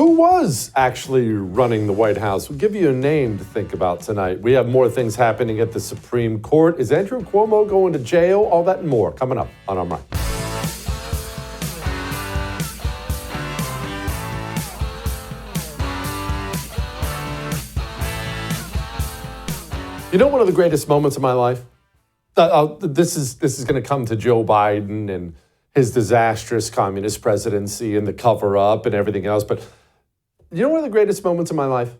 Who was actually running the White House? We'll give you a name to think about tonight. We have more things happening at the Supreme Court. Is Andrew Cuomo going to jail? All that and more coming up on Our Mind. You know, one of the greatest moments of my life? This is going to come to Joe Biden and his disastrous communist presidency and the cover-up and everything else. But you know one of the greatest moments of my life?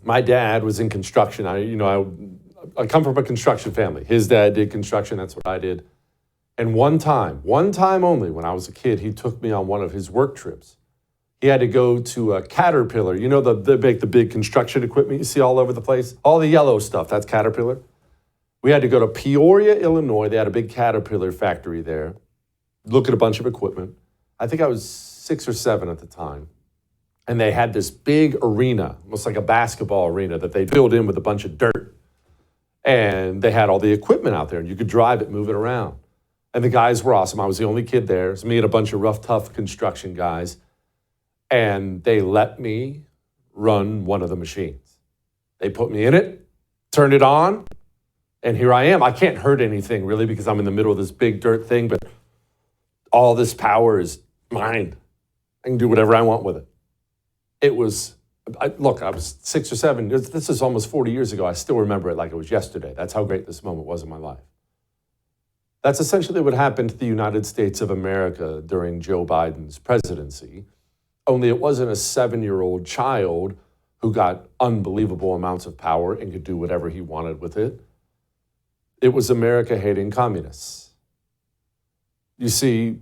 My dad was in construction. I come from a construction family. His dad did construction. That's what I did. And one time only, when I was a kid, he took me on one of his work trips. He had to go to a Caterpillar. You know, they make the big construction equipment you see all over the place? All the yellow stuff, that's Caterpillar. We had to go to Peoria, Illinois. They had a big Caterpillar factory there. Look at a bunch of equipment. I think I was 6 or 7 at the time. And they had this big arena, almost like a basketball arena, that they filled in with a bunch of dirt. And they had all the equipment out there, and you could drive it, move it around. And the guys were awesome. I was the only kid there. It was me and a bunch of rough, tough construction guys. And they let me run one of the machines. They put me in it, turned it on, and here I am. I can't hurt anything, really, because I'm in the middle of this big dirt thing, but all this power is mine. I can do whatever I want with it. It was, I was 6 or 7. This is almost 40 years ago. I still remember it like it was yesterday. That's how great this moment was in my life. That's essentially what happened to the United States of America during Joe Biden's presidency. Only it wasn't a 7-year-old child who got unbelievable amounts of power and could do whatever he wanted with it. It was America hating communists. You see,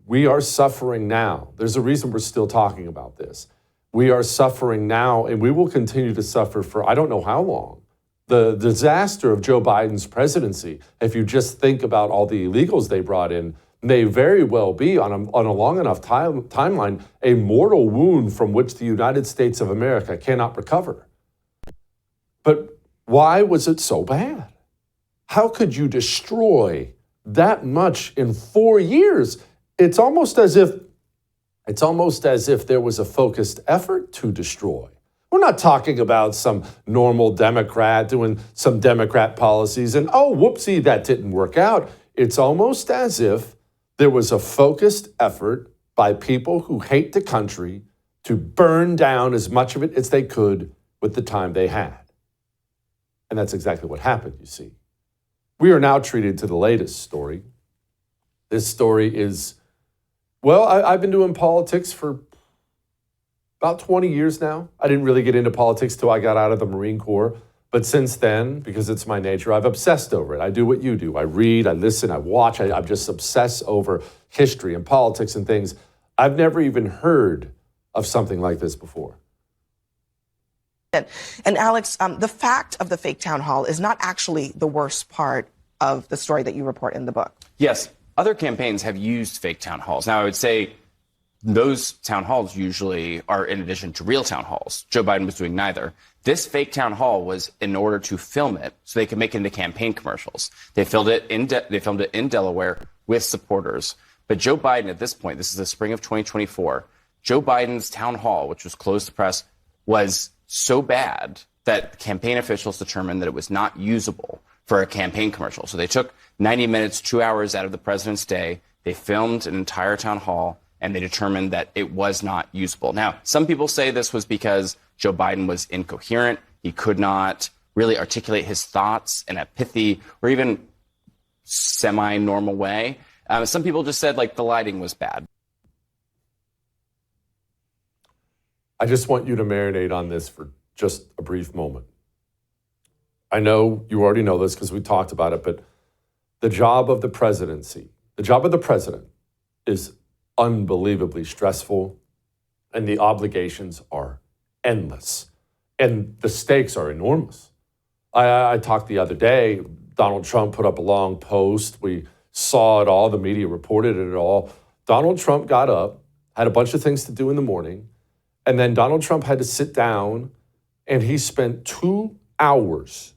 we are suffering now. There's a reason we're still talking about this. We are suffering now, and we will continue to suffer for I don't know how long. The disaster of Joe Biden's presidency, if you just think about all the illegals they brought in, may very well be, on a long enough timeline, a mortal wound from which the United States of America cannot recover. But why was it so bad? How could you destroy that much in 4 years? It's almost as if there was a focused effort to destroy. We're not talking about some normal Democrat doing some Democrat policies and, oh, whoopsie, that didn't work out. It's almost as if there was a focused effort by people who hate the country to burn down as much of it as they could with the time they had. And that's exactly what happened, you see. We are now treated to the latest story. This story is, well, I've been doing politics for about 20 years now. I didn't really get into politics till I got out of the Marine Corps. But since then, because it's my nature, I've obsessed over it. I do what you do. I read, I listen, I watch. I just obsess over history and politics and things. I've never even heard of something like this before. And Alex, the fact of the fake town hall is not actually the worst part of the story that you report in the book. Yes, other campaigns have used fake town halls. Now, I would say those town halls usually are in addition to real town halls. Joe Biden was doing neither. This fake town hall was in order to film it so they could make it into campaign commercials. They filmed it in Delaware with supporters. But Joe Biden, at this point, this is the spring of 2024, Joe Biden's town hall, which was closed to press, was so bad that campaign officials determined that it was not usable for a campaign commercial. So they took 90 minutes, 2 hours out of the president's day. They filmed an entire town hall, and they determined that it was not usable. Now, some people say this was because Joe Biden was incoherent. He could not really articulate his thoughts in a pithy or even semi-normal way. Some people just said, like, the lighting was bad. I just want you to marinate on this for just a brief moment. I know you already know this because we talked about it, but the job of the presidency, the job of the president is unbelievably stressful, and the obligations are endless, and the stakes are enormous. I talked the other day, Donald Trump put up a long post. We saw it all. The media reported it all. Donald Trump got up, had a bunch of things to do in the morning, and then Donald Trump had to sit down, and he spent 2 hours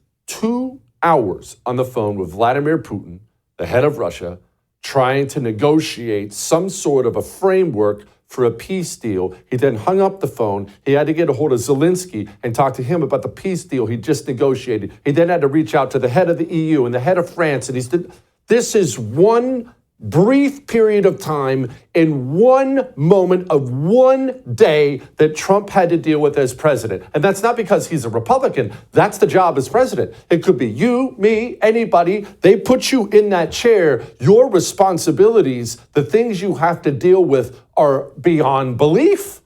on the phone with Vladimir Putin, the head of Russia, trying to negotiate some sort of a framework for a peace deal. He then hung up the phone. He had to get a hold of Zelensky and talk to him about the peace deal he just negotiated. He then had to reach out to the head of the EU and the head of France. And this is one brief period of time in one moment of one day that Trump had to deal with as president. And that's not because he's a Republican. That's the job as president. It could be you, me, anybody. They put you in that chair. Your responsibilities, the things you have to deal with, are beyond belief.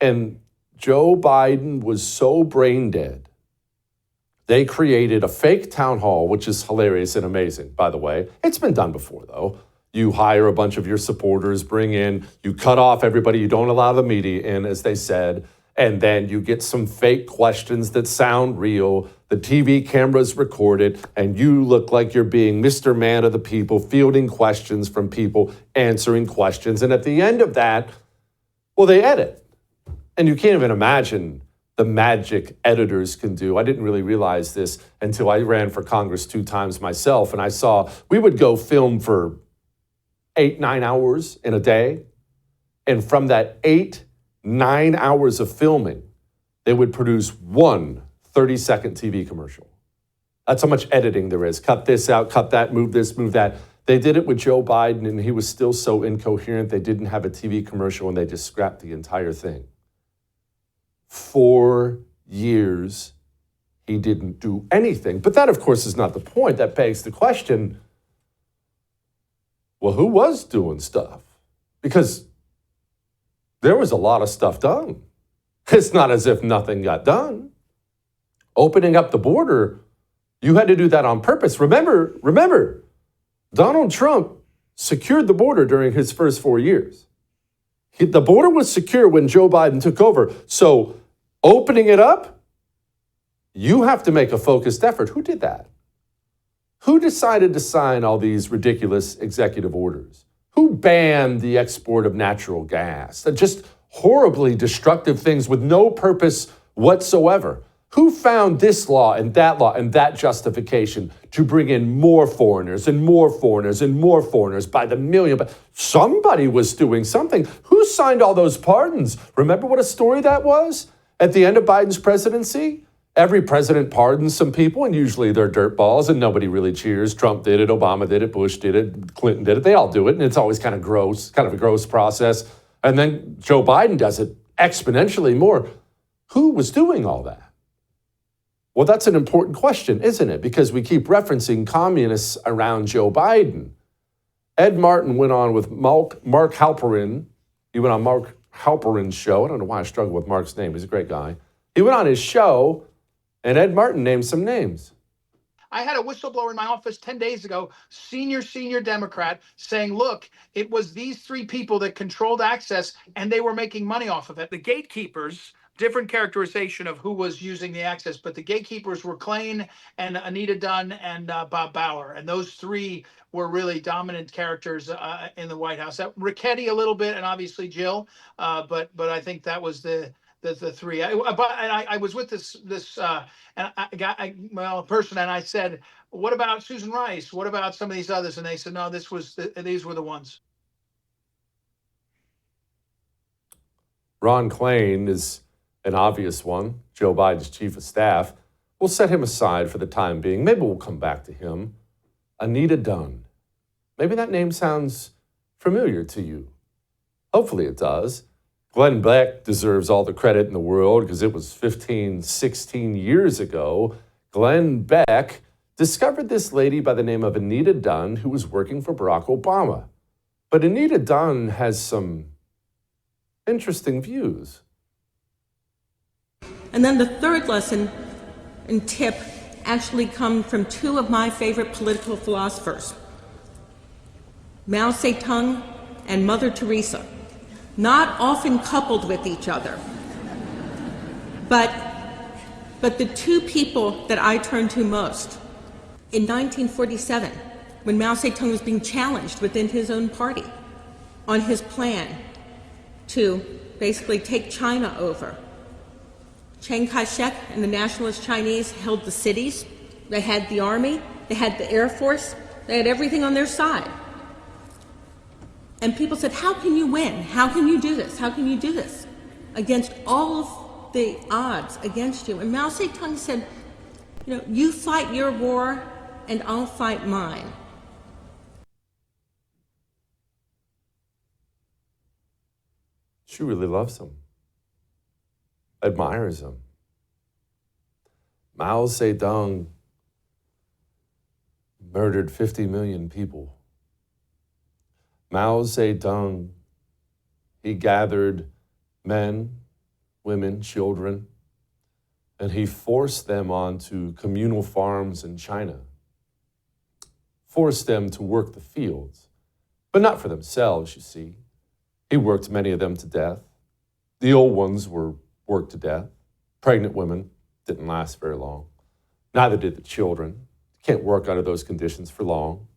And Joe Biden was so brain dead. They created a fake town hall, which is hilarious and amazing, by the way. It's been done before, though. You hire a bunch of your supporters, you cut off everybody, you don't allow the media in, as they said, and then you get some fake questions that sound real. The TV cameras record it, and you look like you're being Mr. Man of the People, fielding questions from people, answering questions. And at the end of that, well, they edit. And you can't even imagine the magic editors can do. I didn't really realize this until I ran for Congress 2 times myself, and I saw we would go film for 8-9 hours in a day, and from that 8-9 hours of filming, they would produce one 30-second TV commercial. That's how much editing there is. Cut this out, cut that, move this, move that. They did it with Joe Biden, and he was still so incoherent, they didn't have a TV commercial, and they just scrapped the entire thing. 4 years, he didn't do anything. But that, of course, is not the point. That begs the question, well, who was doing stuff? Because there was a lot of stuff done. It's not as if nothing got done. Opening up the border, you had to do that on purpose. Remember, Donald Trump secured the border during his first 4 years. The border was secure when Joe Biden took over. So opening it up, you have to make a focused effort. Who did that? Who decided to sign all these ridiculous executive orders? Who banned the export of natural gas? Just horribly destructive things with no purpose whatsoever. Who found this law and that justification to bring in more foreigners and more foreigners and more foreigners by the million? But somebody was doing something. Who signed all those pardons? Remember what a story that was? At the end of Biden's presidency, every president pardons some people, and usually they're dirtballs, and nobody really cheers. Trump did it, Obama did it, Bush did it, Clinton did it. They all do it, and it's always kind of a gross process. And then Joe Biden does it exponentially more. Who was doing all that? Well, that's an important question, isn't it? Because we keep referencing communists around Joe Biden. Ed Martin went on with Mark Halperin. He went on Mark Halperin's show. I don't know why I struggle with Mark's name. He's a great guy. He went on his show, and Ed Martin named some names. I had a whistleblower in my office 10 days ago, senior Democrat, saying, look, it was these 3 people that controlled access, and they were making money off of it. The gatekeepers, different characterization of who was using the access, but the gatekeepers were Klain and Anita Dunn and Bob Bauer. And those 3 were really dominant characters in the White House. Ricchetti a little bit, and obviously Jill, but I think that was the 3. I was with this person, and I said, what about Susan Rice? What about some of these others? And they said, no, these were the ones. Ron Klain is an obvious one, Joe Biden's chief of staff. We'll set him aside for the time being. Maybe we'll come back to him. Anita Dunn. Maybe that name sounds familiar to you. Hopefully it does. Glenn Beck deserves all the credit in the world because it was 15, 16 years ago. Glenn Beck discovered this lady by the name of Anita Dunn who was working for Barack Obama. But Anita Dunn has some interesting views. And then the third lesson and tip actually come from 2 of my favorite political philosophers, Mao Zedong and Mother Teresa. Not often coupled with each other, but the 2 people that I turn to most. In 1947, when Mao Zedong was being challenged within his own party on his plan to basically take China over, Chiang Kai-shek and the nationalist Chinese held the cities. They had the army, they had the air force, They had everything on their side. And people said, how can you win? How can you do this? How can you do this? Against all of the odds against you. And Mao Zedong said, you fight your war and I'll fight mine. She really loves him, admires him. Mao Zedong murdered 50 million people. Mao Zedong, he gathered men, women, children, and he forced them onto communal farms in China, forced them to work the fields, but not for themselves, you see. He worked many of them to death. The old ones were worked to death. Pregnant women didn't last very long. Neither did the children. Can't work under those conditions for long.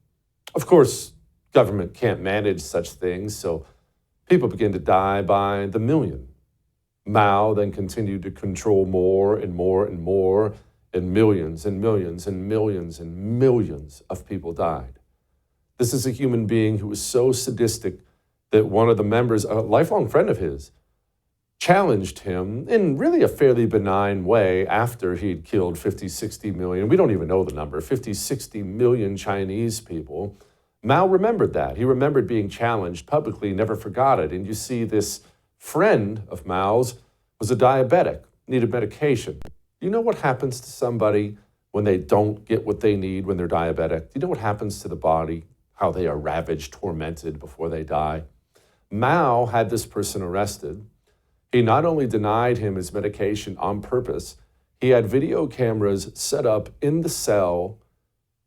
Of course, government can't manage such things, so people begin to die by the million. Mao then continued to control more and more and more, and millions and millions and millions and millions of people died. This is a human being who was so sadistic that one of the members, a lifelong friend of his, challenged him in really a fairly benign way after he'd killed 50, 60 million. We don't even know the number, 50, 60 million Chinese people. Mao remembered that. He remembered being challenged publicly, never forgot it. And you see this friend of Mao's was a diabetic, needed medication. You know what happens to somebody when they don't get what they need when they're diabetic? You know what happens to the body? How they are ravaged, tormented before they die? Mao had this person arrested. He not only denied him his medication on purpose, he had video cameras set up in the cell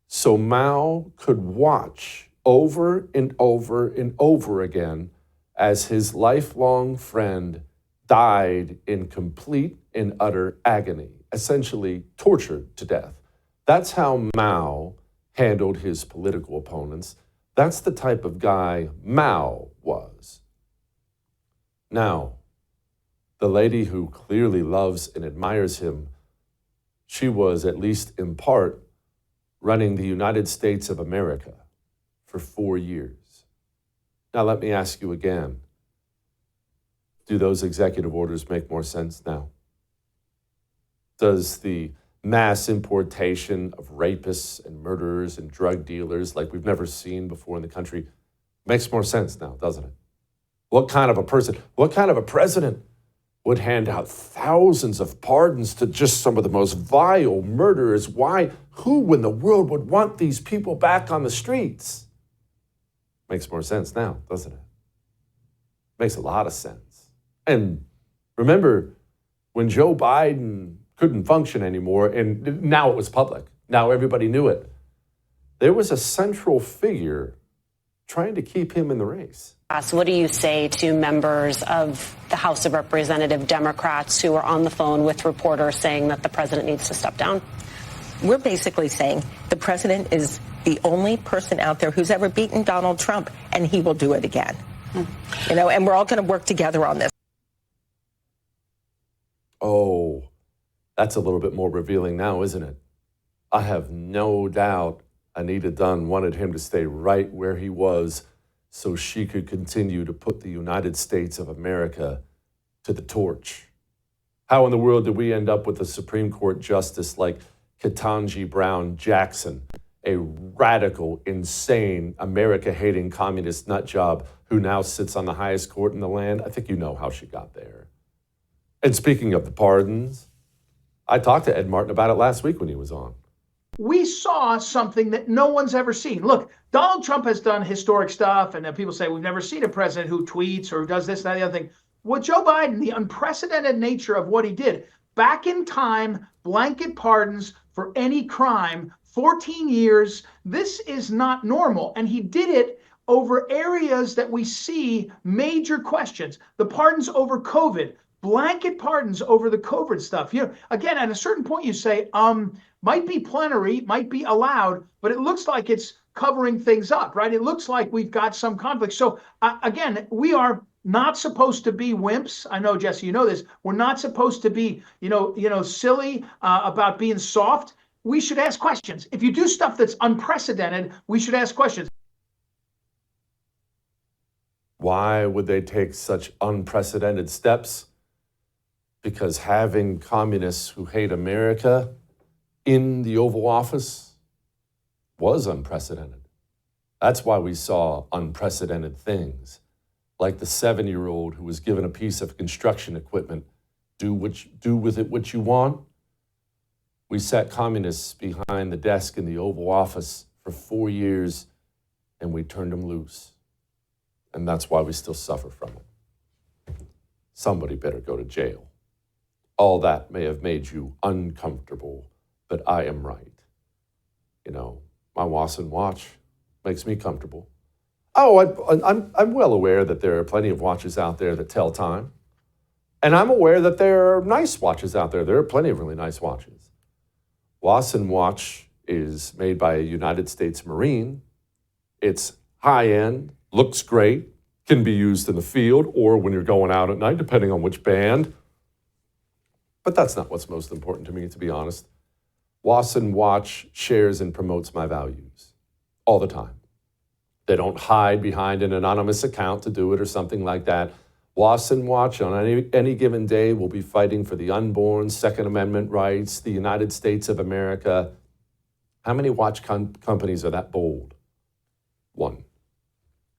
so Mao could watch over and over and over again as his lifelong friend died in complete and utter agony, essentially tortured to death. That's how Mao handled his political opponents. That's the type of guy Mao was. Now, the lady who clearly loves and admires him, she was, at least in part, running the United States of America for 4 years. Now, let me ask you again, do those executive orders make more sense now? Does the mass importation of rapists and murderers and drug dealers like we've never seen before in the country makes more sense now, doesn't it? What kind of a person, what kind of a president would hand out thousands of pardons to just some of the most vile murderers? Why? Who in the world would want these people back on the streets? Makes more sense now, doesn't it? Makes a lot of sense. And remember, when Joe Biden couldn't function anymore, and now it was public, now everybody knew it, there was a central figure trying to keep him in the race. So what do you say to members of the House of Representative Democrats who are on the phone with reporters saying that the president needs to step down? We're basically saying the president is the only person out there who's ever beaten Donald Trump, and he will do it again. And we're all going to work together on this. Oh, that's a little bit more revealing now, isn't it? I have no doubt Anita Dunn wanted him to stay right where he was so she could continue to put the United States of America to the torch. How in the world did we end up with a Supreme Court justice like Ketanji Brown Jackson, a radical, insane, America-hating communist nutjob who now sits on the highest court in the land? I think you know how she got there. And speaking of the pardons, I talked to Ed Martin about it last week when he was on. We saw something that no one's ever seen. Look, Donald Trump has done historic stuff, and people say we've never seen a president who tweets or does this, that, and the other thing. What Joe Biden, the unprecedented nature of what he did, back in time, blanket pardons for any crime, 14 years, this is not normal. And he did it over areas that we see major questions. The pardons over COVID, blanket pardons over the COVID stuff. Again, at a certain point you say, might be plenary, might be allowed, but it looks like it's covering things up, right? It looks like we've got some conflict. So again, we are not supposed to be wimps. I know, Jesse, you know this. We're not supposed to be, silly about being soft. we should ask questions. If you do stuff that's unprecedented, we should ask questions. Why would they take such unprecedented steps? Because having communists who hate America in the Oval Office was unprecedented. That's why we saw unprecedented things, like the 7-year-old who was given a piece of construction equipment. Do with it what you want. We sat communists behind the desk in the Oval Office for 4 years, and we turned them loose. And that's why we still suffer from it. Somebody better go to jail. All that may have made you uncomfortable, but I am right. You know, my Wasson watch makes me comfortable. Oh, I'm well aware that there are plenty of watches out there that tell time. And I'm aware that there are nice watches out there. There are plenty of really nice watches. Wasson watch is made by a United States Marine. It's high-end, looks great, can be used in the field or when you're going out at night, depending on which band. But that's not what's most important to me, to be honest. Wasson watch shares and promotes my values all the time. They don't hide behind an anonymous account to do it or something like that. Wasson watch on any given day will be fighting for the unborn, Second Amendment rights, the United States of America. How many watch companies are that bold? One.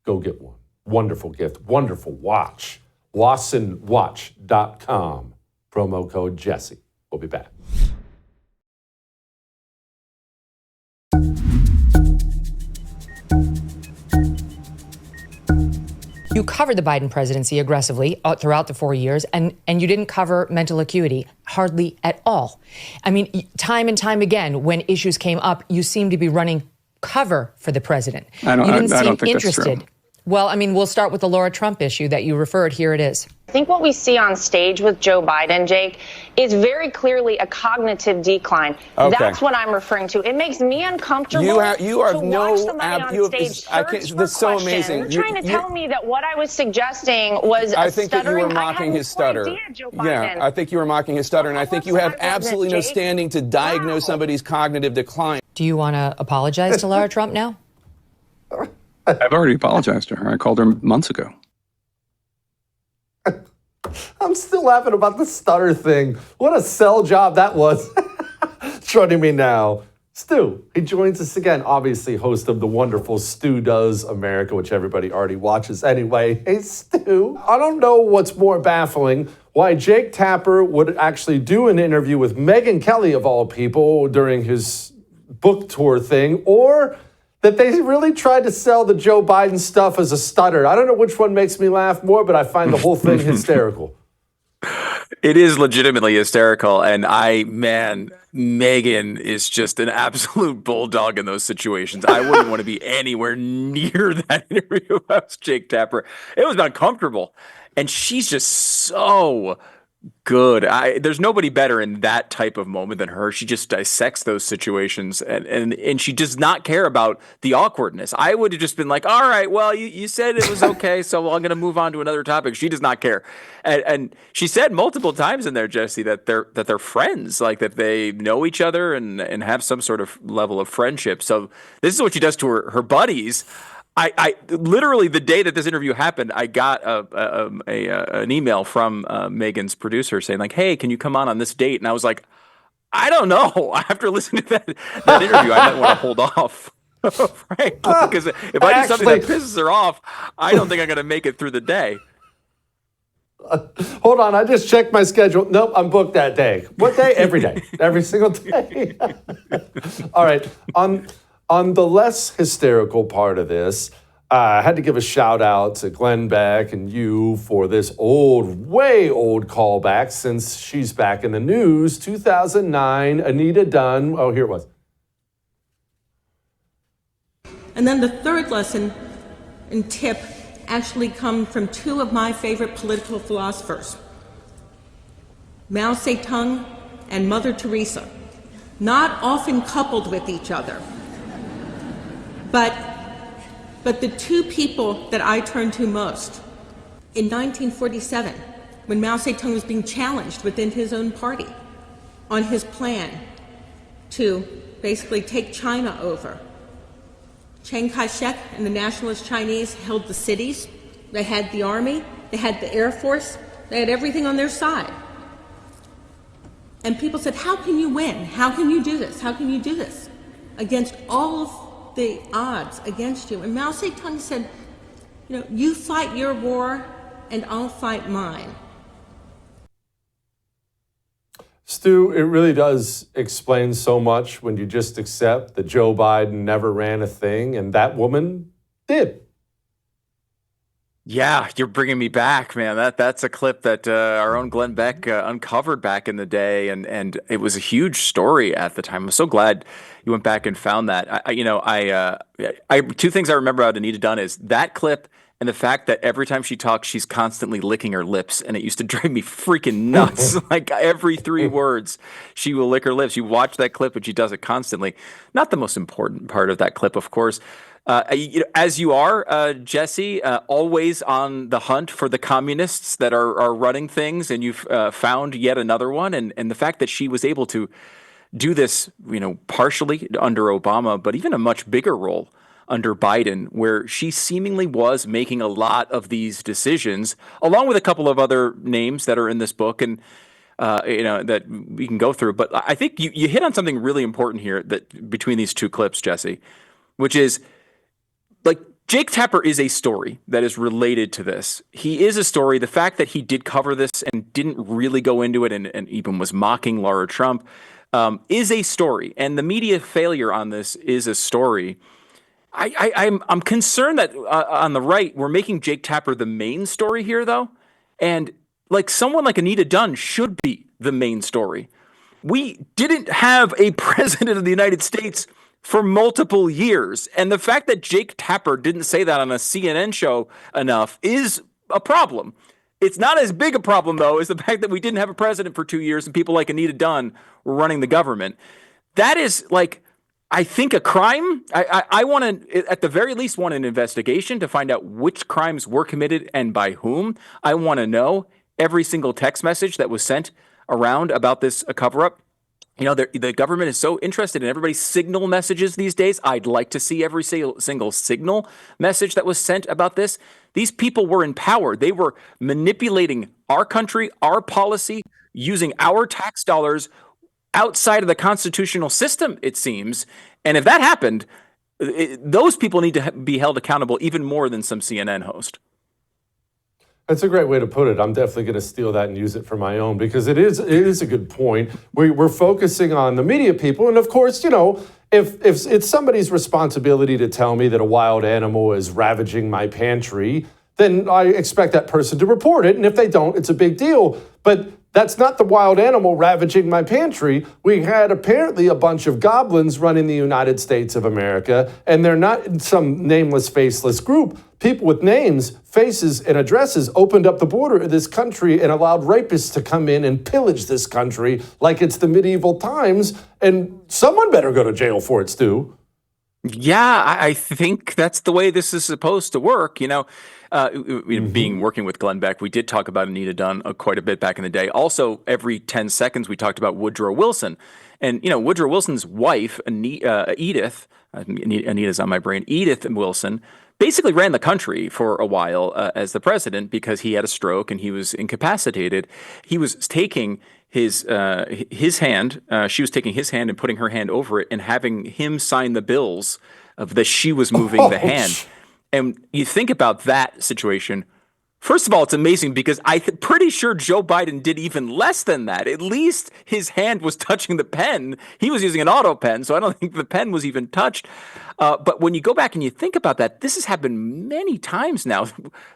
Go get one. Wonderful gift. Wonderful watch. WassonWatch.com. Promo code Jesse. We'll be back. You covered the Biden presidency aggressively throughout the 4 years, and you didn't cover mental acuity hardly at all. I mean, time and time again, when issues came up, you seemed to be running cover for the president. I don't think interested. That's true. Well, I mean, we'll start with the Laura Trump issue that you referred. Here it is. I think what we see on stage with Joe Biden, Jake, is very clearly a cognitive decline. Okay. That's what I'm referring to. It makes me uncomfortable you are to no watch somebody on stage search for that's so questions. amazing. You're trying to tell me that what I was suggesting was I think that you were stuttering. mocking his stutter. Yeah, I think you were mocking his stutter, and I think you have absolutely no standing to diagnose somebody's cognitive decline. Do you want to apologize to Laura Trump now? I've already apologized to her. I called her months ago. I'm still laughing about the stutter thing. What a sell job that was. Joining me now, Stu. He joins us again, obviously host of the wonderful Stu Does America, which everybody already watches anyway. Hey, Stu, I don't know what's more baffling, why Jake Tapper would actually do an interview with Megyn Kelly, of all people, during his book tour thing, or that they really tried to sell the Joe Biden stuff as a stutter. I don't know which one makes me laugh more, but I find the whole thing hysterical. It is legitimately hysterical. And Megyn is just an absolute bulldog in those situations. I wouldn't want to be anywhere near that interview if I was Jake Tapper. It was uncomfortable. And she's just so good. There's nobody better in that type of moment than her. She just dissects those situations, and she does not care about the awkwardness. I would have just been like, all right, well, you said it was okay, so I'm going to move on to another topic. She does not care. And she said multiple times in there, Jesse, that they're friends, like that they know each other and have some sort of level of friendship. So this is what she does to her buddies. I literally, the day that this interview happened, I got an email from Megyn's producer saying like, "Hey, can you come on this date?" And I was like, "I don't know." After listening to that interview, I might want to hold off, right? Because if I do something that pisses her off, I don't think I'm going to make it through the day. Hold on, I just checked my schedule. Nope, I'm booked that day. What day? Every day. Every single day. All right. On the less hysterical part of this, I had to give a shout out to Glenn Beck and you for this way old callback since she's back in the news. 2009, Anita Dunn. Oh, here it was. And then the third lesson and tip actually come from two of my favorite political philosophers, Mao Zedong and Mother Teresa, not often coupled with each other. But the two people that I turn to most, in 1947, when Mao Zedong was being challenged within his own party on his plan to basically take China over. Chiang Kai-shek and the nationalist Chinese held the cities. They had the army. They had the Air Force. They had everything on their side. And people said, how can you win? How can you do this? How can you do this? Against all of the odds against you. And Mao Zedong said, you fight your war and I'll fight mine. Stu, it really does explain so much when you just accept that Joe Biden never ran a thing and that woman did. Yeah, you're bringing me back, man. That's a clip that our own Glenn Beck uncovered back in the day, and it was a huge story at the time. I'm so glad you went back and found that. I two things I remember about Anita Dunn is that clip and the fact that every time she talks, she's constantly licking her lips, and it used to drive me freaking nuts. Like every 3 words, she will lick her lips. You watch that clip, and she does it constantly. Not the most important part of that clip, of course. As you are, Jesse, always on the hunt for the communists that are running things, and you've found yet another one. And the fact that she was able to do this, partially under Obama, but even a much bigger role under Biden, where she seemingly was making a lot of these decisions, along with a couple of other names that are in this book and that we can go through. But I think you hit on something really important here that between these two clips, Jesse, which is like Jake Tapper is a story that is related to this. He is a story. The fact that he did cover this and didn't really go into it and even was mocking Laura Trump is a story. And the media failure on this is a story. I'm concerned that on the right, we're making Jake Tapper the main story here, though. And like someone like Anita Dunn should be the main story. We didn't have a president of the United States for multiple years. And the fact that Jake Tapper didn't say that on a CNN show enough is a problem. It's not as big a problem, though, as the fact that we didn't have a president for 2 years and people like Anita Dunn were running the government. That is like, I think, a crime. I want to, at the very least, want an investigation to find out which crimes were committed and by whom. I want to know every single text message that was sent around about this cover-up. The government is so interested in everybody's signal messages these days. I'd like to see every single signal message that was sent about this. These people were in power. They were manipulating our country, our policy, using our tax dollars outside of the constitutional system, it seems. And if that happened, those people need to be held accountable even more than some CNN host. That's a great way to put it. I'm definitely going to steal that and use it for my own because it is a good point. We're focusing on the media people. And of course, if it's somebody's responsibility to tell me that a wild animal is ravaging my pantry, then I expect that person to report it. And if they don't, it's a big deal. But that's not the wild animal ravaging my pantry. We had apparently a bunch of goblins running the United States of America, and they're not some nameless, faceless group. People with names, faces, and addresses opened up the border of this country and allowed rapists to come in and pillage this country like it's the medieval times, and someone better go to jail for it, Stu. Yeah, I think that's the way this is supposed to work. Being working with Glenn Beck, we did talk about Anita Dunn quite a bit back in the day. Also, every 10 seconds, we talked about Woodrow Wilson. And, Woodrow Wilson's wife, Edith, Anita's on my brain, Edith Wilson, basically ran the country for a while as the president because he had a stroke and he was incapacitated. He was taking his hand, she was taking his hand and putting her hand over it and having him sign the bills of that she was moving the hand. And you think about that situation. First of all, it's amazing because I'm pretty sure Joe Biden did even less than that. At least his hand was touching the pen. He was using an auto pen, so I don't think the pen was even touched. But when you go back and you think about that, this has happened many times now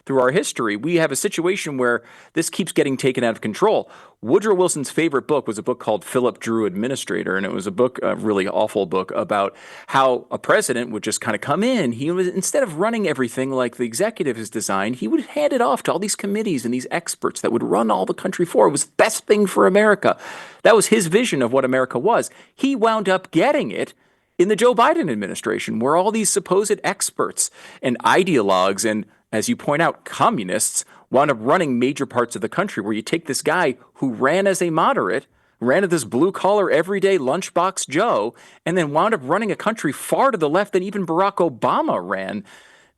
through our history. We have a situation where this keeps getting taken out of control. Woodrow Wilson's favorite book was a book called Philip Drew Administrator, and it was a book, a really awful book, about how a president would just kind of come in. He was, instead of running everything like the executive is designed, he would hand it off to all these committees and these experts that would run all the country for. It was the best thing for America. That was his vision of what America was. He wound up getting it in the Joe Biden administration, where all these supposed experts and ideologues and, as you point out, communists wound up running major parts of the country, where you take this guy who ran as a moderate, ran as this blue-collar, everyday lunchbox Joe, and then wound up running a country far to the left than even Barack Obama ran.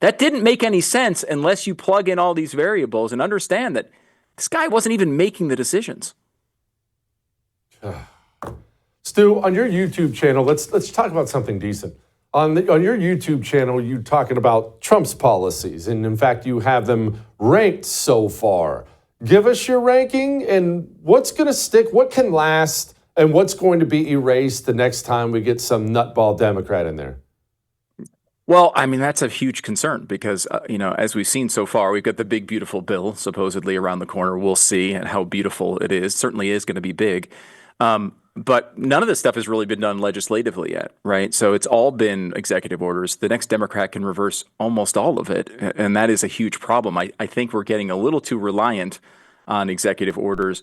That didn't make any sense unless you plug in all these variables and understand that this guy wasn't even making the decisions. Stu, on your YouTube channel, let's talk about something decent. On your YouTube channel, you're talking about Trump's policies, and in fact, you have them ranked so far. Give us your ranking and what's going to stick, what can last, and what's going to be erased the next time we get some nutball Democrat in there. Well, I mean, that's a huge concern because, as we've seen so far, we've got the big, beautiful bill supposedly around the corner. We'll see and how beautiful it is. Certainly is going to be big. But none of this stuff has really been done legislatively yet, right? So it's all been executive orders. The next Democrat can reverse almost all of it, and that is a huge problem. I think we're getting a little too reliant on executive orders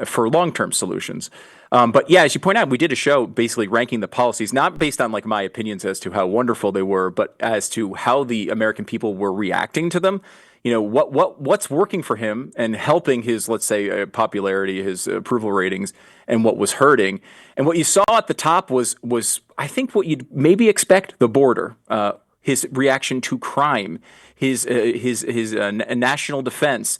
for long-term solutions. But yeah, as you point out, we did a show basically ranking the policies, not based on like my opinions as to how wonderful they were, but as to how the American people were reacting to them. What's working for him and helping his, let's say, popularity, his approval ratings, and what was hurting. And what you saw at the top was I think what you'd maybe expect: the border, his reaction to crime, his national defense.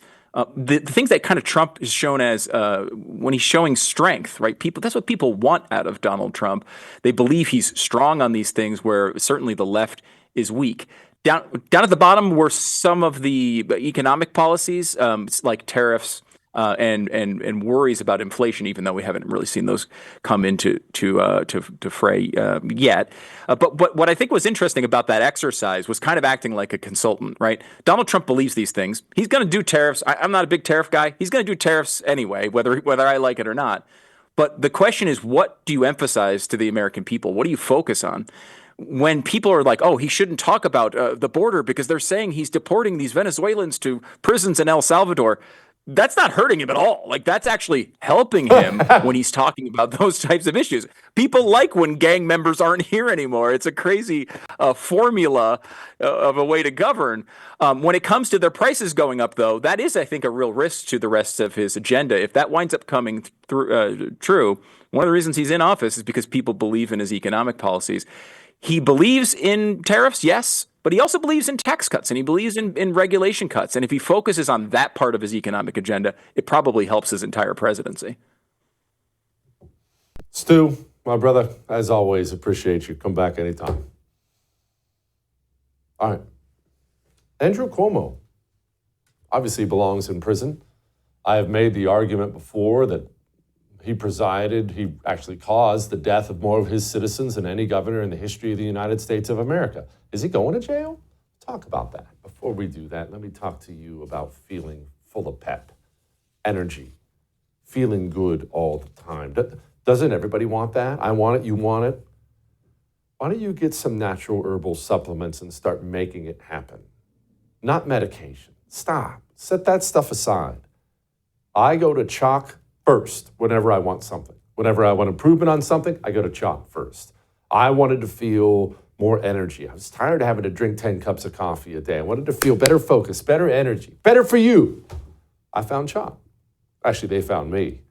The things that kind of Trump is shown as when he's showing strength, right? That's what people want out of Donald Trump. They believe he's strong on these things where certainly the left is weak. Down at the bottom were some of the economic policies, like tariffs and worries about inflation, even though we haven't really seen those come into to fray yet. But what I think was interesting about that exercise was kind of acting like a consultant, right? Donald Trump believes these things. He's going to do tariffs. I'm not a big tariff guy. He's going to do tariffs anyway, whether I like it or not. But the question is, what do you emphasize to the American people? What do you focus on? When people are like, oh, he shouldn't talk about the border because they're saying he's deporting these Venezuelans to prisons in El Salvador, that's not hurting him at all. Like, that's actually helping him when he's talking about those types of issues. People like when gang members aren't here anymore. It's a crazy formula of a way to govern. When it comes to their prices going up, though, that is, I think, a real risk to the rest of his agenda. If that winds up coming true, one of the reasons he's in office is because people believe in his economic policies. He believes in tariffs, yes, but he also believes in tax cuts and he believes in regulation cuts. And if he focuses on that part of his economic agenda, it probably helps his entire presidency. Stu, my brother, as always, appreciate you. Come back anytime. All right. Andrew Cuomo obviously belongs in prison. I have made the argument before that he actually caused the death of more of his citizens than any governor in the history of the United States of America. Is he going to jail? Talk about that. Before we do that, let me talk to you about feeling full of pep, energy, feeling good all the time. Doesn't everybody want that? I want it, you want it. Why don't you get some natural herbal supplements and start making it happen? Not medication. Stop. Set that stuff aside. I go to chalk first whenever I want something. Whenever I want improvement on something, I go to chalk first. I wanted to feel more energy. I was tired of having to drink 10 cups of coffee a day. I wanted to feel better focus, better energy, better for you. I found chalk. Actually, they found me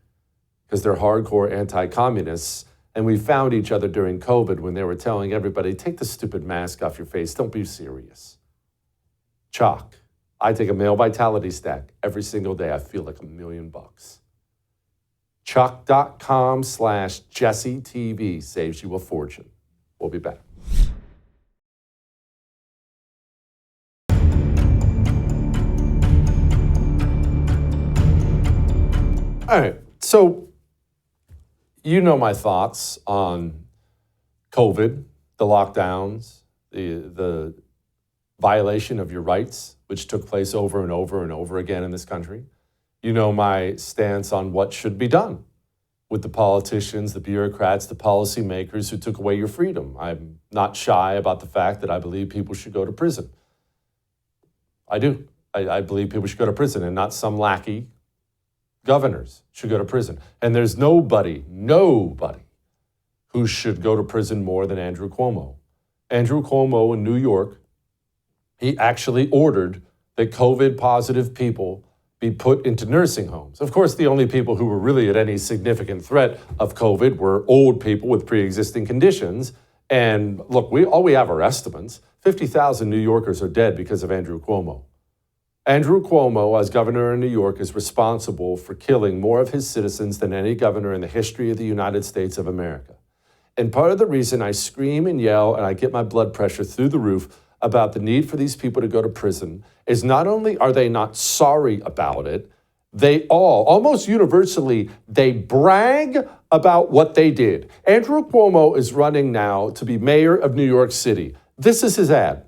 because they're hardcore anti-communists. And we found each other during COVID when they were telling everybody, take the stupid mask off your face. Don't be serious. Chalk. I take a male vitality stack every single day. I feel like $1 million. Chalk.com/JesseTV saves you a fortune. We'll be back. All right, so you know my thoughts on COVID, the lockdowns, the violation of your rights, which took place over and over and over again in this country. You know my stance on what should be done with the politicians, the bureaucrats, the policymakers who took away your freedom. I'm not shy about the fact that I believe people should go to prison. I do. I believe people should go to prison and not some lackey. Governors should go to prison. And there's nobody who should go to prison more than Andrew Cuomo. Andrew Cuomo in New York, he actually ordered that COVID-positive people be put into nursing homes. Of course, the only people who were really at any significant threat of COVID were old people with pre-existing conditions. And look, all we have are estimates. 50,000 New Yorkers are dead because of Andrew Cuomo. Andrew Cuomo, as governor in New York, is responsible for killing more of his citizens than any governor in the history of the United States of America. And part of the reason I scream and yell and I get my blood pressure through the roof about the need for these people to go to prison is not only are they not sorry about it, they almost universally, they brag about what they did. Andrew Cuomo is running now to be mayor of New York City. This is his ad.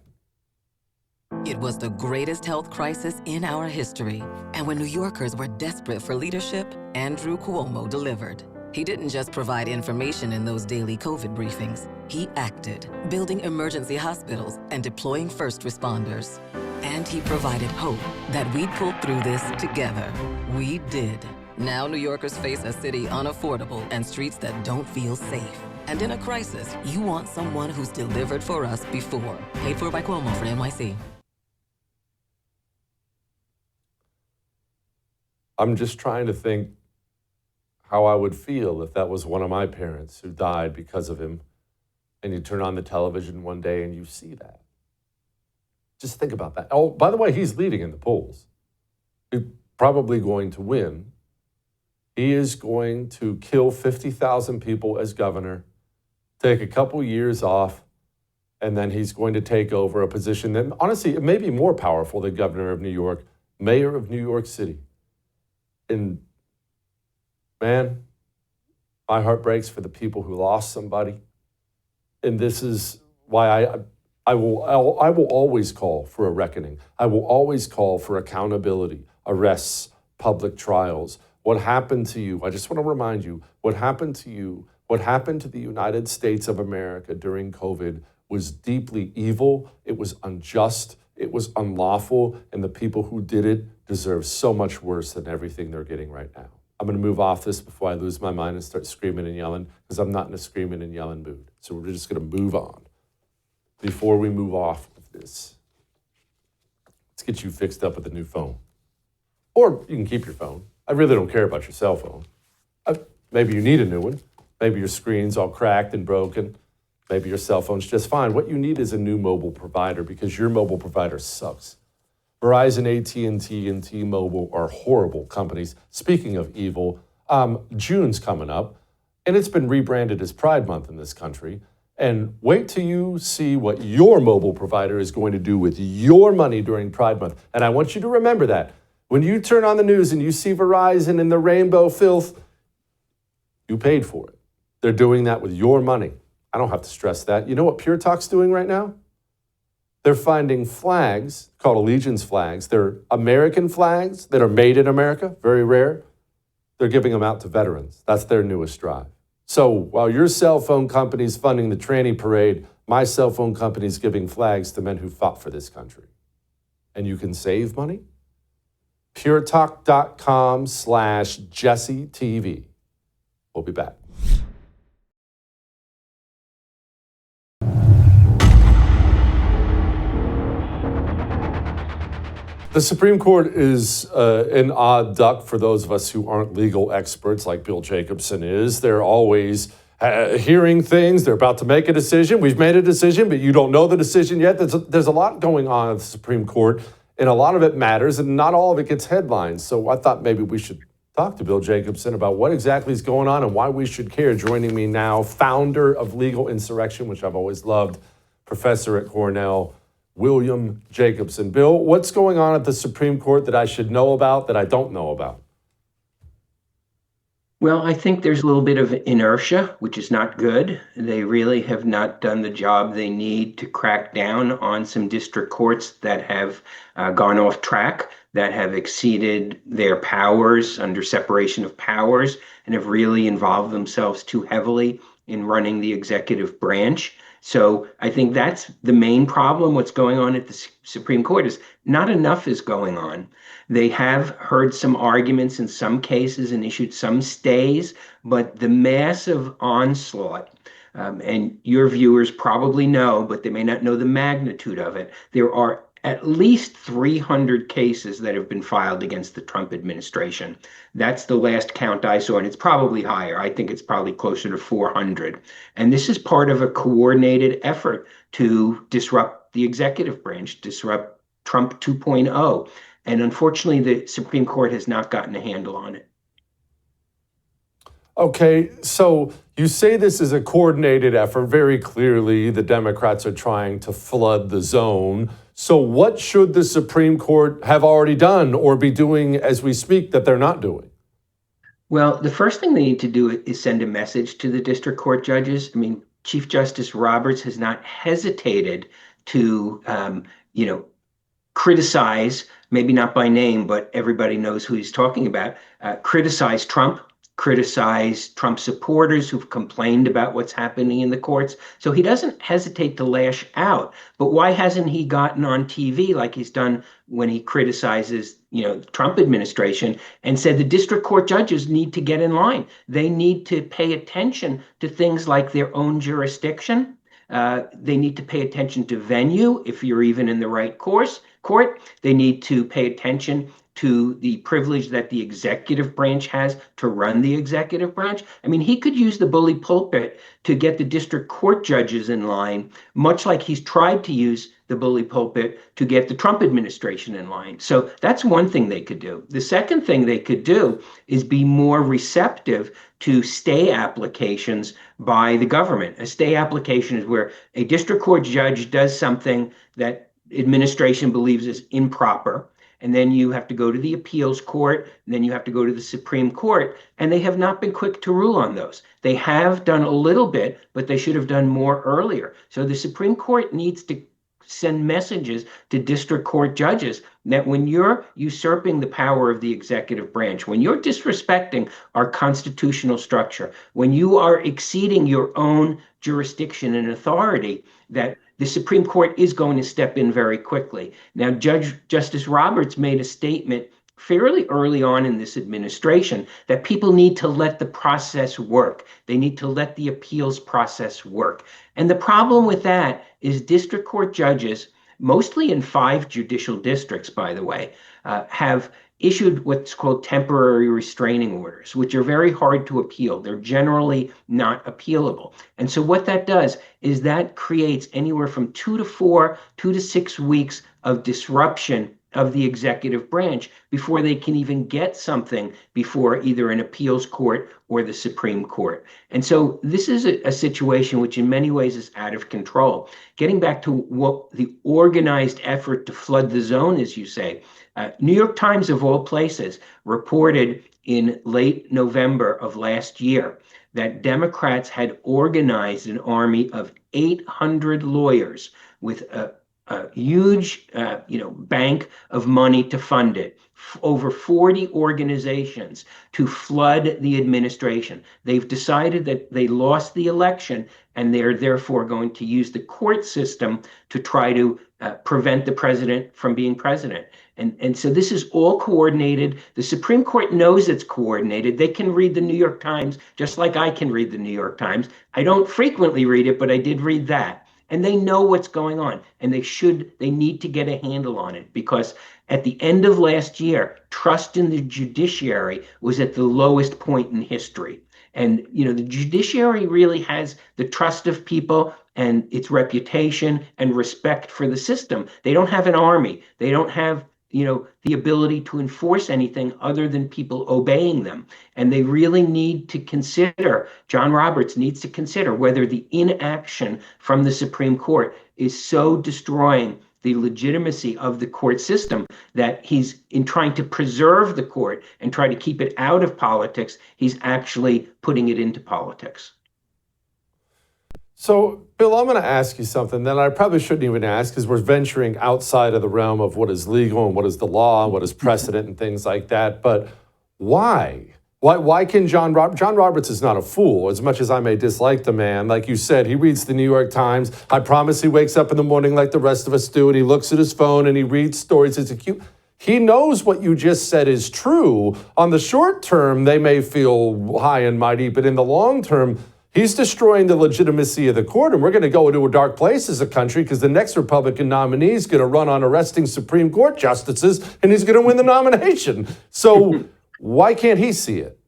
It was the greatest health crisis in our history. And when New Yorkers were desperate for leadership, Andrew Cuomo delivered. He didn't just provide information in those daily COVID briefings. He acted, building emergency hospitals and deploying first responders. And he provided hope that we'd pull through this together. We did. Now New Yorkers face a city unaffordable and streets that don't feel safe. And in a crisis, you want someone who's delivered for us before. Paid for by Cuomo for NYC. I'm just trying to think how I would feel if that was one of my parents who died because of him, and you turn on the television one day and you see that. Just think about that. Oh, by the way, he's leading in the polls. He's probably going to win. He is going to kill 50,000 people as governor, take a couple years off, and then he's going to take over a position that, honestly, it may be more powerful than governor of New York, mayor of New York City. And man, my heart breaks for the people who lost somebody. And this is why I will always call for a reckoning. I will always call for accountability, arrests, public trials. What happened to you? I just want to remind you, what happened to you, what happened to the United States of America during COVID was deeply evil. It was unjust. It was unlawful. And the people who did it deserve so much worse than everything they're getting right now. I'm going to move off this before I lose my mind and start screaming and yelling, because I'm not in a screaming and yelling mood. So we're just going to move on. Before we move off of this, let's get you fixed up with a new phone. Or you can keep your phone. I really don't care about your cell phone. Maybe you need a new one. Maybe your screen's all cracked and broken. Maybe your cell phone's just fine. What you need is a new mobile provider, because your mobile provider sucks. Verizon, AT&T, and T-Mobile are horrible companies. Speaking of evil, June's coming up, and it's been rebranded as Pride Month in this country. And wait till you see what your mobile provider is going to do with your money during Pride Month. And I want you to remember that. When you turn on the news and you see Verizon and the rainbow filth, you paid for it. They're doing that with your money. I don't have to stress that. You know what Pure Talk's doing right now? They're finding flags called allegiance flags. They're American flags that are made in America, very rare. They're giving them out to veterans. That's their newest drive. So while your cell phone company's funding the tranny parade, my cell phone company's giving flags to men who fought for this country. And you can save money? puretalk.com/JesseTV. We'll be back. The Supreme Court is an odd duck for those of us who aren't legal experts like Bill Jacobson is. They're always hearing things. They're about to make a decision. We've made a decision, but you don't know the decision yet. There's a lot going on at the Supreme Court, and a lot of it matters, and not all of it gets headlines. So I thought maybe we should talk to Bill Jacobson about what exactly is going on and why we should care. Joining me now, founder of Legal Insurrection, which I've always loved, professor at Cornell, William Jacobson. Bill, what's going on at the Supreme Court that I should know about that I don't know about? Well, I think there's a little bit of inertia, which is not good. They really have not done the job they need to crack down on some district courts that have gone off track, that have exceeded their powers under separation of powers, and have really involved themselves too heavily in running the executive branch. So I think that's the main problem. What's going on at the Supreme Court is not enough is going on. They have heard some arguments in some cases and issued some stays, but the massive onslaught, and your viewers probably know, but they may not know the magnitude of it. There are at least 300 cases that have been filed against the Trump administration. That's the last count I saw, and it's probably higher. I think it's probably closer to 400. And this is part of a coordinated effort to disrupt the executive branch, disrupt Trump 2.0. And unfortunately, the Supreme Court has not gotten a handle on it. Okay, so you say this is a coordinated effort. Very clearly, the Democrats are trying to flood the zone. So what should the Supreme Court have already done or be doing as we speak that they're not doing? Well, the first thing they need to do is send a message to the district court judges. I mean, Chief Justice Roberts has not hesitated to, criticize, maybe not by name, but everybody knows who he's talking about, criticize Trump, criticize Trump supporters who've complained about what's happening in the courts. So he doesn't hesitate to lash out. But why hasn't he gotten on TV like he's done when he criticizes, the Trump administration and said the district court judges need to get in line. They need to pay attention to things like their own jurisdiction. They need to pay attention to venue, if you're even in the right court. They need to pay attention to the privilege that the executive branch has to run the executive branch. I mean, he could use the bully pulpit to get the district court judges in line, much like he's tried to use the bully pulpit to get the Trump administration in line. So that's one thing they could do. The second thing they could do is be more receptive to stay applications by the government. A stay application is where a district court judge does something that administration believes is improper. And then you have to go to the appeals court, and then you have to go to the Supreme Court, and they have not been quick to rule on those. They have done a little bit, but they should have done more earlier. So the Supreme Court needs to send messages to district court judges that when you're usurping the power of the executive branch, when you're disrespecting our constitutional structure, when you are exceeding your own jurisdiction and authority, that the Supreme Court is going to step in very quickly. Now, Justice Roberts made a statement fairly early on in this administration that people need to let the process work. They need to let the appeals process work. And the problem with that is district court judges, mostly in 5 judicial districts, by the way, have issued what's called temporary restraining orders, which are very hard to appeal. They're generally not appealable. And so what that does is that creates anywhere from 2 to 6 weeks of disruption of the executive branch before they can even get something before either an appeals court or the Supreme Court. And so this is a situation which in many ways is out of control. Getting back to what the organized effort to flood the zone, as you say, New York Times, of all places, reported in late November of last year that Democrats had organized an army of 800 lawyers with a huge, bank of money to fund it. Over 40 organizations to flood the administration. They've decided that they lost the election and they're therefore going to use the court system to try to prevent the president from being president. And so this is all coordinated. The Supreme Court knows it's coordinated. They can read the New York Times just like I can read the New York Times. I don't frequently read it, but I did read that. And they know what's going on, and they need to get a handle on it, because at the end of last year, trust in the judiciary was at the lowest point in history. And, the judiciary really has the trust of people and its reputation and respect for the system. They don't have an army. They don't have the ability to enforce anything other than people obeying them. And they really need to consider, John Roberts needs to consider whether the inaction from the Supreme Court is so destroying the legitimacy of the court system that he's, in trying to preserve the court and try to keep it out of politics, he's actually putting it into politics. So, Bill, I'm going to ask you something that I probably shouldn't even ask, because we're venturing outside of the realm of what is legal and what is the law and what is precedent and things like that. But why? Why can John Roberts is not a fool, as much as I may dislike the man. Like you said, he reads the New York Times. I promise he wakes up in the morning like the rest of us do, and he looks at his phone and he reads stories. It's cute. He knows what you just said is true. On the short term, they may feel high and mighty, but in the long term, He's destroying the legitimacy of the court, and we're going to go into a dark place as a country because the next Republican nominee is going to run on arresting Supreme Court justices, and he's going to win the nomination. So why can't he see it?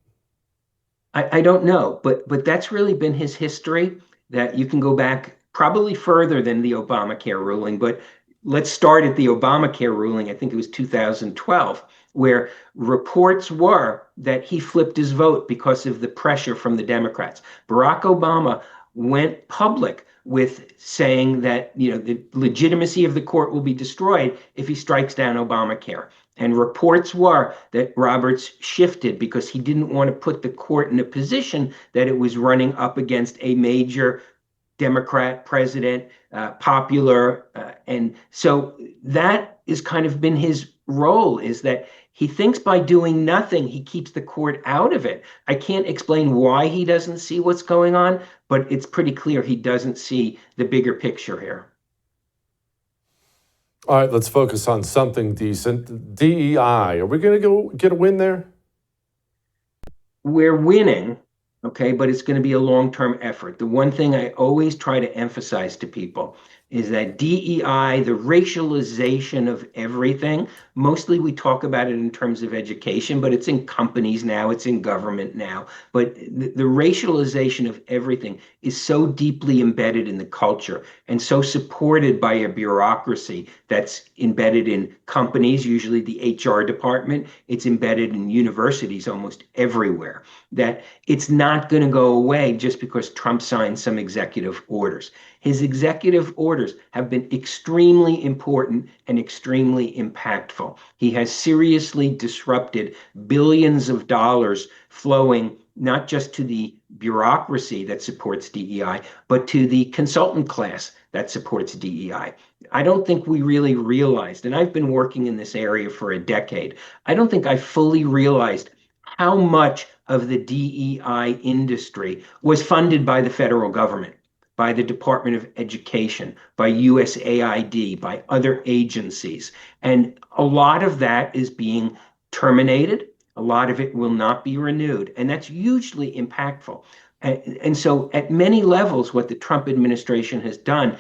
I don't know, but that's really been his history, that you can go back probably further than the Obamacare ruling, but let's start at the Obamacare ruling. I think it was 2012, where reports were that he flipped his vote because of the pressure from the Democrats. Barack Obama went public with saying that, the legitimacy of the court will be destroyed if he strikes down Obamacare. And reports were that Roberts shifted because he didn't want to put the court in a position that it was running up against a major Democrat president, popular. And so that has kind of been his role, is that he thinks by doing nothing, he keeps the court out of it. I can't explain why he doesn't see what's going on, but it's pretty clear he doesn't see the bigger picture here. All right, let's focus on something decent. DEI, are we going to go get a win there? We're winning, okay, but it's going to be a long-term effort. The one thing I always try to emphasize to people is that DEI, the racialization of everything, mostly we talk about it in terms of education, but it's in companies now, it's in government now. But the racialization of everything is so deeply embedded in the culture and so supported by a bureaucracy that's embedded in companies, usually the HR department. It's embedded in universities almost everywhere, that it's not going to go away just because Trump signed some executive orders. His executive orders have been extremely important and extremely impactful. He has seriously disrupted billions of dollars flowing not just to the bureaucracy that supports DEI, but to the consultant class that supports DEI. I don't think we really realized, and I've been working in this area for a decade, I don't think I fully realized how much of the DEI industry was funded by the federal government, by the Department of Education, by USAID, by other agencies. And a lot of that is being terminated. A lot of it will not be renewed. And that's hugely impactful. And so at many levels, what the Trump administration has done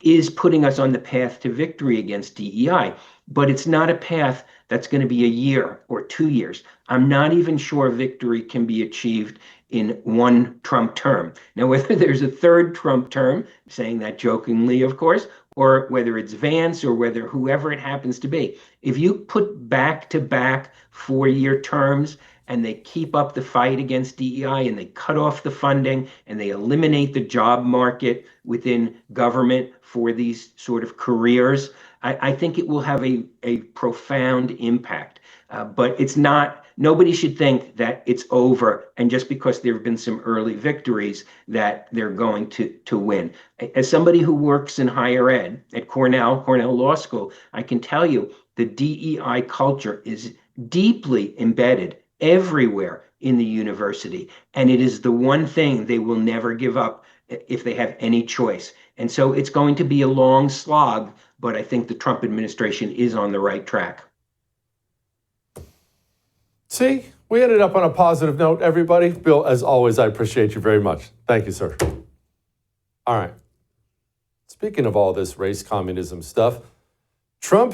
is putting us on the path to victory against DEI. But it's not a path that's going to be a year or 2 years. I'm not even sure victory can be achieved in one Trump term. Now, whether there's a third Trump term, saying that jokingly, of course, or whether it's Vance or whether whoever it happens to be, if you put back-to-back 4-year terms and they keep up the fight against DEI and they cut off the funding and they eliminate the job market within government for these sort of careers, I think it will have a profound impact. But it's not, nobody should think that it's over, and just because there have been some early victories that they're going to win. As somebody who works in higher ed at Cornell Law School, I can tell you the DEI culture is deeply embedded everywhere in the university, and it is the one thing they will never give up if they have any choice. And so it's going to be a long slog, but I think the Trump administration is on the right track. See, we ended up on a positive note, everybody. Bill, as always, I appreciate you very much. Thank you, sir. All right. Speaking of all this race communism stuff, Trump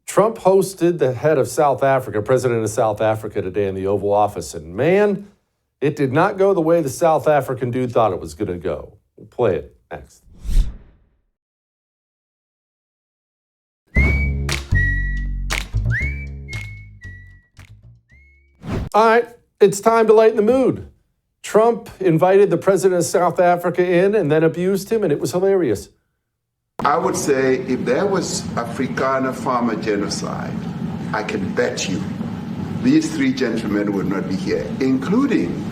hosted the head of South Africa, president of South Africa, today in the Oval Office. And man, it did not go the way the South African dude thought it was going to go. We'll play it next. All right, it's time to lighten the mood. Trump invited the president of South Africa in and then abused him, and it was hilarious. I would say if there was Afrikaner farmer genocide, I can bet you these three gentlemen would not be here, including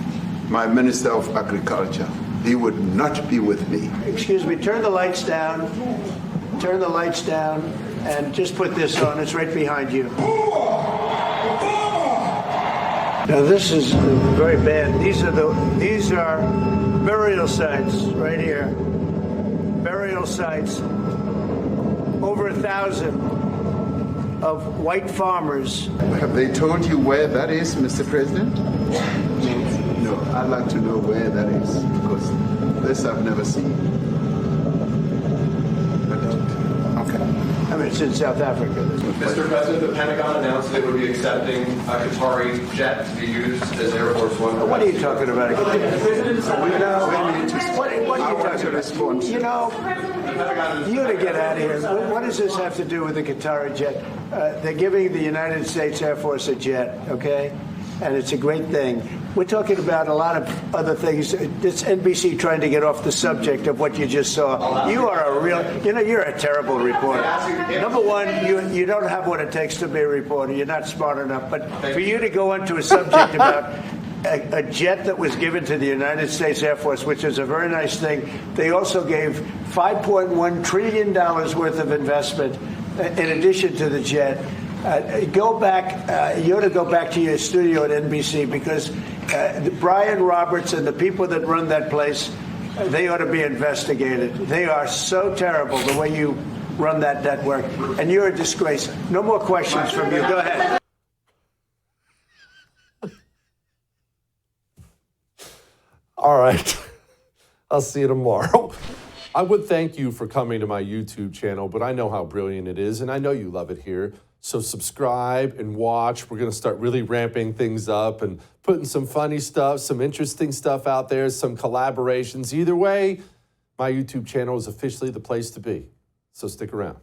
my Minister of Agriculture. He would not be with me. Excuse me, turn the lights down. Turn the lights down and just put this on. It's right behind you. Now this is very bad. These are burial sites right here. Burial sites. Over 1,000 of white farmers. Have they told you where that is, Mr. President? No. So I'd like to know where that is, because this I've never seen. I don't. Okay. I mean, it's in South Africa. Mr. President, the Pentagon announced it would be accepting a Qatari jet to be used as Air Force One. What are you talking about? What are you talking about? You know, you got to get out of here. What does this have to do with the Qatari jet? They're giving the United States Air Force a jet, okay? And it's a great thing. We're talking about a lot of other things. It's NBC trying to get off the subject of what you just saw. You are a real, you're a terrible reporter. Number one, you don't have what it takes to be a reporter. You're not smart enough. But for you to go into a subject about a jet that was given to the United States Air Force, which is a very nice thing. They also gave $5.1 trillion worth of investment in addition to the jet. Go back. You ought to go back to your studio at NBC, because Brian Roberts and the people that run that place, they ought to be investigated. They are so terrible the way you run that network, and you're a disgrace. No more questions from you. Go ahead. All right. I'll see you tomorrow. I would thank you for coming to my YouTube channel, but I know how brilliant it is, and I know you love it here. So subscribe and watch. We're going to start really ramping things up and putting some funny stuff, some interesting stuff out there, some collaborations. Either way, my YouTube channel is officially the place to be. So stick around.